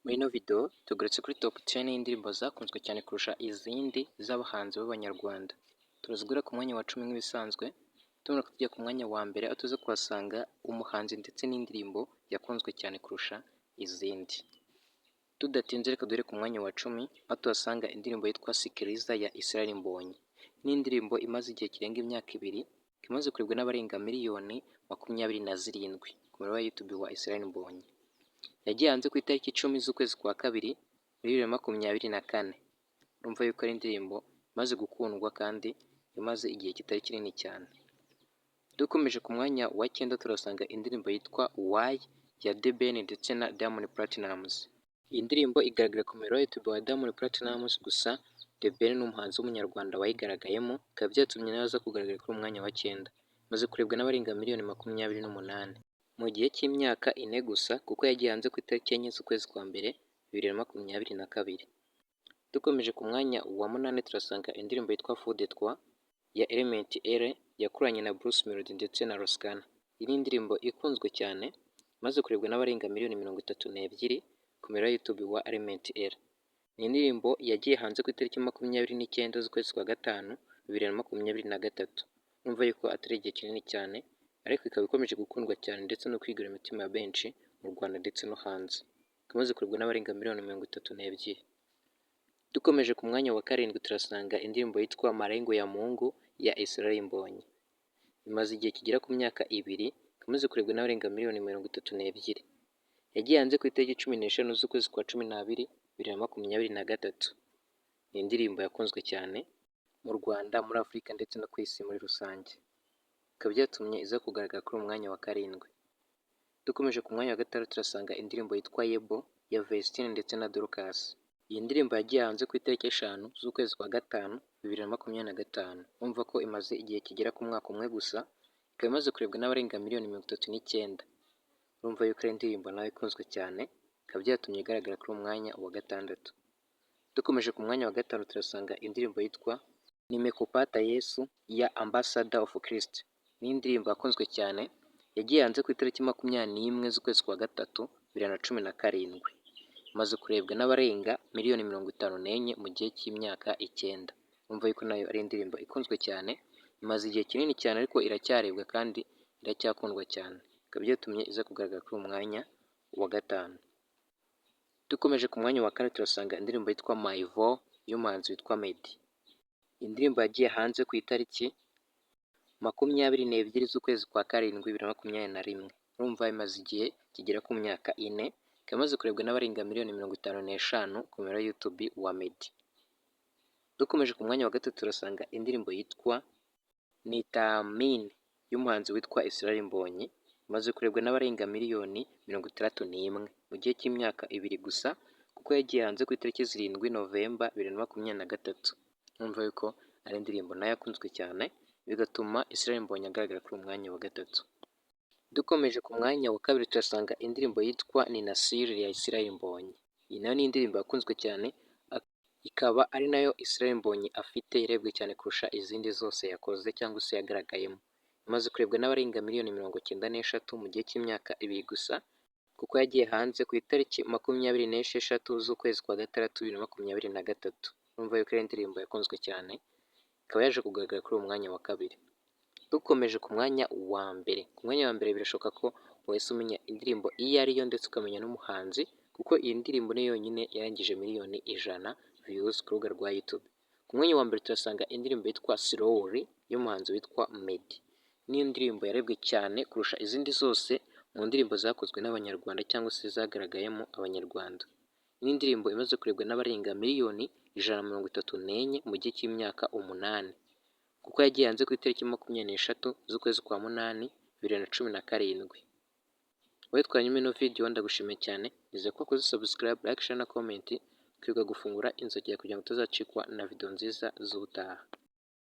Muri ino video tugarutse kuri top 10 y'indirimbo zakunzwe cyane kurusha izindi z'abahanzi b'abanyarwanda. Turazigura ku mwanya wa 10 nk'ibisanzwe, tumara kujya ku mwanya wa mbere aho tuza kuhasanga umuhanzi ndetse n'indirimbo yakunzwe cyane kurusha izindi. Tudatinze reka dore ku mwanya wa 10 aho tuhasanga indirimbo yitwa Sikiliza ya Israel Mbonyi. Ni indirimbo imaze igihe kirenga imyaka 2, imaze kurebwa n'abarenga miliyoni 27 ku muyoboro wa YouTube wa Israel Mbonyi. Yagiye hanze ku itariki 10 z'ukwezi kwa kabiri muri 2024. Urumva yuko ari indirimbo imaze gukundwa kandi imaze igihe kitari kinini cyane. Dukomeje ku mwanya wa 9 turasanga indirimbo yitwa Why ya The Ben ndetse na Diamond Platnumz. Iyi ndirimbo igaragara ku muyoboro wa YouTube wa Diamond Platnumz, gusa The Ben ni umuhanzi w'umunyarwanda wayigaragayemo, bikaba byatumye nawe aza kugaragara kuri umwanya wa 9, maze kurebwa n'abarenga miliyoni 28 mu gihe cy'imyaka 4 gusa, kuko yagiye hanze ku itariki 4 z'ukwezi kwa mbere 2022. Dukomeje ku mwanya wa 8 turasanga indirimbo yitwa Fou de Toi ya Element L yakoranye na Bruce Melody ndetse na Roskana. Iyi ni indirimbo ikunzwe cyane maze kurebwa n'abarenga miliyoni 32 ku muyoboro wa YouTube wa Element L. Ni indirimbo yagiye hanze ku itariki 29 z'ukwezi kwa gatanu 2023. Urumva yuko atari igihe kinini cyane, ariko ikaba ikomeje gukundwa cyane ndetse no kwigura imitima ya benshi mu Rwanda ndetse no hanze. Ikamaze kurebwa n'abarenga miliyoni 32. Dukomeje ku mwanya wa 7 turasanga indirimbo yitwa Malengo ya Mungu ya Israel Mbonyi. Imaze igihe kigera ku myaka 2, ikamaze kurebwa n'abarenga miliyoni 32. Yagiye hanze ku itariki 15 z'ukwezi kwa 12 2023. Ni indirimbo yakunzwe cyane mu Rwanda, muri Afurika ndetse no ku isi muri rusange. Bikaba byatumye iza kugaragara kuri umwanya wa 7. Dukomeje ku mwanya wa 6 turasanga indirimbo yitwa Yebo ya Vestine ndetse na Dorcas. Iyi ndirimbo yagiye hanze ku itariki 5 z'ukwezi kwa gatanu 2025. Umva ko imaze igihe kigera ku mwaka umwe gusa, ikaba imaze kurebwa n'abarenga miliyoni 39. Urumva yuko ari indirimbo nawe ikunzwe cyane, ikaba byatumye igaragara kuri umwanya wa 6. Dukomeje ku mwanya wa 5 turasanga indirimbo yitwa Nimekupata Yesu ya Ambassador of Christ. Ni indirimbo yakunzwe cyane, yagiye hanze ku itariki 21 z'ukwezi kwa gatatu 2017. Imaze kurebwa n'abarenga miliyoni 54 mu gihe cy'imyaka 9. Urumva yuko nayo ari indirimbo ikunzwe cyane, imaze igihe kinini cyane ariko iracyarebwa kandi iracyakundwa cyane. Bikaba byatumye iza kugaragara kuri umwanya wa 5. Dukomeje ku mwanya wa 4 turasanga indirimbo yitwa My Vo y'umuhanzi witwa Meddy. Indirimbo yagiye hanze ku itariki 22 z'ukwezi kwa karindwi 2021. Urumva imaze igihe kigera ku myaka 4, ikaba imaze kurebwa n'abarenga miliyoni 55 ku muyoboro wa YouTube wa Meddy. Dukomeje ku mwanya wa 3 turasanga indirimbo yitwa Nitaamini y'umuhanzi witwa Israel Mbonyi. Imaze kurebwa n'abarenga miliyoni 61 mu gihe cy'imyaka 2 gusa, kuko yagiye hanze ku itariki 7 November 2023. Urumva yuko ari indirimbo nayo yakunzwe cyane, bigatuma Israel Mbonyi agaragara kuri umwanya wa 3. Dukomeje ku mwanya wa 2 turasanga indirimbo yitwa Ni Nasiri ya Israel Mbonyi. Iyi nayo ni indirimbo yakunzwe cyane, ikaba ari nayo Israel Mbonyi afite irebwe cyane kurusha izindi zose yakoze cyangwa se yagaragayemo. Imaze kurebwa n'abarenga miliyoni 96 mu gihe cy'imyaka 2 gusa, kuko yagiye hanze ku itariki 26 z'ukwezi kwa gatandatu 2023. Urumva yuko ari indirimbo yakunzwe cyane, ikaba yaje kugaragara kuri uwo mwanya wa 2. Dukomeje ku mwanya wa mbere. Ku mwanya wa mbere birashoboka ko wese umenya indirimbo iyo ariyo ndetse ukamenya n'umuhanzi, kuko iyi ndirimbo ni yonyine yarangije miliyoni 100 views ku rubuga rwa YouTube. Ku mwanya wa mbere turasanga indirimbo yitwa Slowly y'umuhanzi witwa Meddy. Ni indirimbo yarebwe cyane kurusha izindi zose mu ndirimbo zakozwe n'abanyarwanda cyangwa se zagaragayemo abanyarwanda. Ni indirimbo imaze kurebwa n'abarenga miliyoni 134 mu gihe cy'imyaka 8, kuko yagiye hanze ku itariki 23 z'ukwezi kwa 8 2017. Wowe twanyuma ino video ndagushimiye cyane, nizeye ko wakoze subscribe, like, share na comment, ukibuka gufungura inzogera kugira ngo utazacikwa na video nziza z'ubutaha.